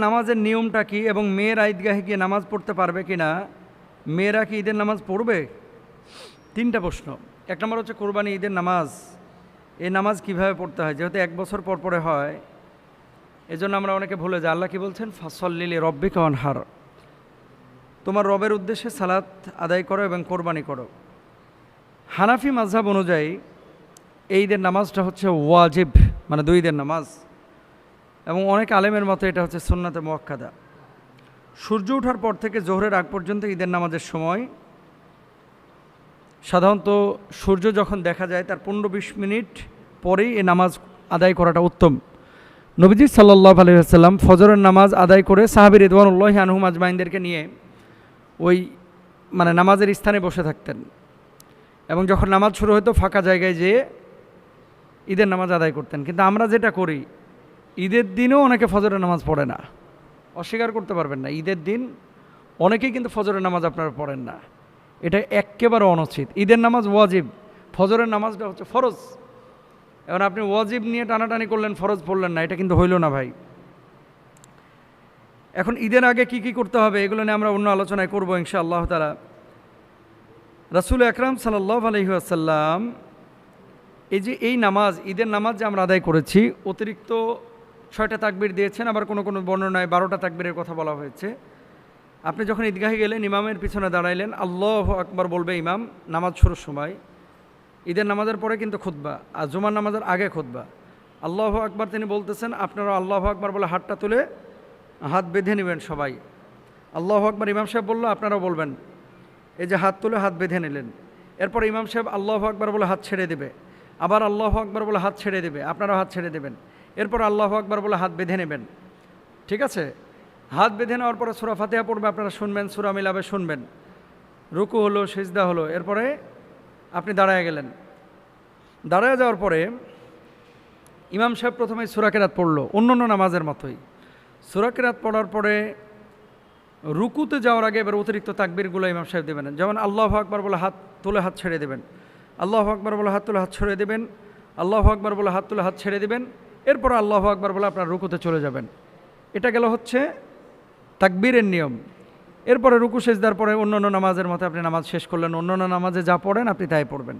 নামাজের নিয়মটা কি এবং মেয়েরা ঈদগাহে গিয়ে নামাজ পড়তে পারবে কি না, মেয়েরা কি ঈদের নামাজ পড়বে? তিনটা প্রশ্ন। এক নম্বর হচ্ছে কোরবানি ঈদের নামাজ, এই নামাজ কিভাবে পড়তে হয়? যেহেতু এক বছর পর পরে হয়, এজন্য আমরা অনেকে ভুলে যাই। আল্লাহ কি বলছেন? ফাসল্লিলি রব্বিকা ওয়ানহার, তোমার রবের উদ্দেশ্যে সালাত আদায় করো এবং কোরবানি করো। হানাফি মাযহাব অনুযায়ী এই ঈদের নামাজটা হচ্ছে ওয়াজিব, মানে দুই ঈদের নামাজ, এবং অনেক আলেমের মতো এটা হচ্ছে সুন্নাতে মুআক্কাদা। সূর্য ওঠার পর থেকে জোহরের আগ পর্যন্ত ঈদের নামাজের সময়, সাধারণত সূর্য যখন দেখা যায় তার 15-20 মিনিট পরেই এই নামাজ আদায় করাটা উত্তম। নবীজি সাল্লাল্লাহু আলাইহি ওয়াসাল্লাম ফজরের নামাজ আদায় করে সাহাবী রিদওয়ানুল্লাহি আনহুম আজমাইনদেরকে নিয়ে ওই নামাজের স্থানে বসে থাকতেন, এবং যখন নামাজ শুরু হতো ফাঁকা জায়গায় যেয়ে ঈদের নামাজ আদায় করতেন। কিন্তু আমরা যেটা করি, ঈদের দিনেও অনেকে ফজরের নামাজ পড়ে না, অস্বীকার করতে পারবেন না। ঈদের দিন অনেকেই কিন্তু ফজরের নামাজ আপনারা পড়েন না, এটা একেবারে অনুচিত। ঈদের নামাজ ওয়াজিব, ফজরের নামাজটা হচ্ছে ফরজ। এখন আপনি ওয়াজিব নিয়ে টানাটানি করলেন, ফরজ পড়লেন না, এটা কিন্তু হইল না ভাই। এখন ঈদের আগে কি কি করতে হবে এগুলো নিয়ে আমরা অন্য আলোচনায় করবো ইনশাআল্লাহ তাআলা। রাসূল আকরাম সাল্লাল্লাহু আলাইহি ওয়াসাল্লাম এই নামাজ, ঈদের নামাজ যে আমরা আদায় করেছি, অতিরিক্ত 6টা তাকবীর দিয়েছেন, আবার কোনো কোনো বর্ণনায় 12টা তাকবীরের কথা বলা হয়েছে। আপনি যখন ঈদগাহে গেলেন, ইমামের পিছনে দাঁড়াইলেন, আল্লাহু আকবার বলবে ইমাম নামাজ শুরুর সময়। ঈদের নামাজের পরে কিন্তু খুতবা, আর জুমার নামাজের আগে খুতবা। আল্লাহু আকবার তিনি বলতেছেন, আপনারা আল্লাহু আকবার বলে হাতটা তুলে হাত বেঁধে নেবেন সবাই। আল্লাহু আকবার ইমাম সাহেব বললো, আপনারাও বলবেন। এই যে হাত তুলে হাত বেঁধে নিলেন, এরপর ইমাম সাহেব আল্লাহু আকবার বলে হাত ছেড়ে দেবে, আবার আল্লাহু আকবার বলে হাত ছেড়ে দেবে, আপনারাও হাত ছেড়ে দেবেন। এরপর আল্লাহু আকবার বলে হাত বেঁধে নেবেন, ঠিক আছে? হাত বেঁধে নেওয়ার পরে সূরা ফাতিহা পড়বে, আপনারা শুনবেন, সূরা মিলাবে শুনবেন, রুকু হলো, সিজদা হলো, এরপরে আপনি দাঁড়ায় গেলেন। দাঁড়ায় যাওয়ার পরে ইমাম সাহেব প্রথমে সূরা কেরাত পড়লো, অন্য নামাজের মতোই। সূরা কেরাত পড়ার পরে রুকুতে যাওয়ার আগে এবার অতিরিক্ত তাকবীরগুলো ইমাম সাহেব দেবেন। যেমন আল্লাহু আকবার বলে হাত তুলে হাত ছেড়ে দেবেন, আল্লাহু আকবার বলে হাত তুলে হাত ছেড়ে দেবেন, আল্লাহু আকবার বলে হাত তুলে হাত ছেড়ে দেবেন, এরপর আল্লাহু আকবার বলে আপনার রুকুতে চলে যাবেন। এটা গেল হচ্ছে তাকবীরের নিয়ম। এরপরে রুকু সেজদার পরে অন্যান্য নামাজের মতো আপনি নামাজ শেষ করলেন, অন্যান্য নামাজে যা পড়েন আপনি তাই পড়বেন।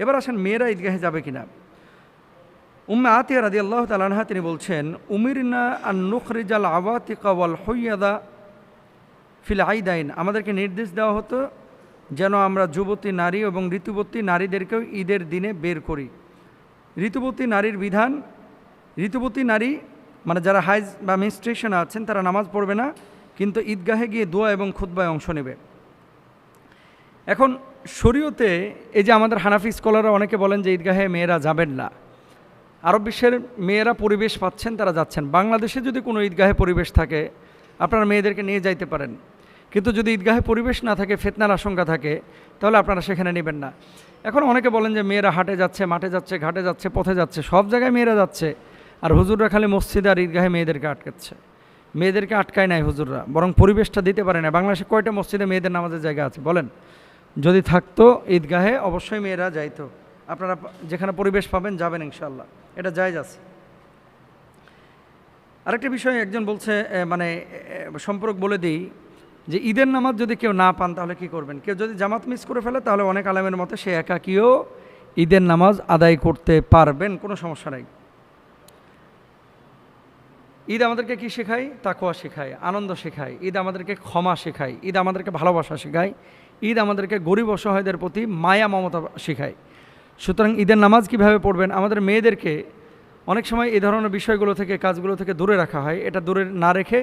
এবার আসেন মেয়েরা ঈদগাহে যাবে কিনা। উম্মে আতিয়া রাদিয়াল্লাহু তাআলা আনহা তিনি বলছেন, উমিরনা আন নুখরিজাল আওয়াতিকা ওয়াল হুইয়াদা ফিল আইদাইন, আমাদেরকে নির্দেশ দেওয়া হতো যেন আমরা যুবতী নারী এবং ঋতুবতী নারীদেরকেও ঈদের দিনে বের করি। ঋতুবতী নারীর বিধান, ঋতুবতী নারী মানে যারা হাইজ বা মেনস্ট্রুয়েশন আছেন তারা নামাজ পড়বে না, কিন্তু ঈদগাহে গিয়ে দোয়া এবং খুতবায় অংশ নেবে। এখন শরীয়তে এই যে আমাদের হানাফি স্কলাররা অনেকে বলেন যে ঈদগাহে মেয়েরা যাবেন না, আরব বিশ্বের মেয়েরা পরিবেশ পাচ্ছেন, তারা যাচ্ছেন। বাংলাদেশে যদি কোনো ঈদগাহে পরিবেশ থাকে আপনারা মেয়েদেরকে নিয়ে যাইতে পারেন, কিন্তু যদি ঈদগাহে পরিবেশ না থাকে, ফিতনার আশঙ্কা থাকে, তাহলে আপনারা সেখানে নেবেন না। এখন অনেকে বলেন যে মেয়েরা হাটে যাচ্ছে, মাঠে যাচ্ছে, ঘাটে যাচ্ছে, পথে যাচ্ছে, সব জায়গায় মেয়েরা যাচ্ছে, আর হুজুররা খালি মসজিদে আর ঈদগাহে মেয়েদেরকে আটকাচ্ছে। মেয়েদেরকে আটকায় নাই হুজুররা, বরং পরিবেশটা দিতে পারে না। বাংলাদেশে কয়টা মসজিদে মেয়েদের নামাজের জায়গা আছে বলেন? যদি থাকতো ঈদগাহে অবশ্যই মেয়েরা যাইতো। আপনারা যেখানে পরিবেশ পাবেন যাবেন ইনশাআল্লাহ, এটা জায়েজ আছে। আরেকটা বিষয় একজন বলছে, সম্পর্ক বলে দিই যে ঈদের নামাজ যদি কেউ না পান তাহলে কি করবেন? কেউ যদি জামাত মিস করে ফেলে তাহলে অনেক আলেমের মতে সে একাকীও ঈদের নামাজ আদায় করতে পারবেন, কোনো সমস্যা নাই। ঈদ আমাদেরকে কি শেখায়? তাকওয়া শেখায়, আনন্দ শেখায়। ঈদ আমাদেরকে ক্ষমা শেখায়, ঈদ আমাদেরকে ভালোবাসা শেখায়, ঈদ আমাদেরকে গরিব অসহায়দের প্রতি মায়া মমতা শেখায়। সুতরাং ঈদের নামাজ কিভাবে পড়বেন? আমাদের মেয়েদেরকে অনেক সময় এই ধরনের বিষয়গুলো থেকে, কাজগুলো থেকে দূরে রাখা হয়। এটা দূরে না রেখে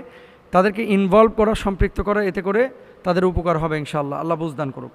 তাদেরকে ইনভলভ করা, সম্পৃক্ত করা, এতে করে তাদের উপকার হবে ইনশাআল্লাহ। আল্লাহ বুঝদান করুক।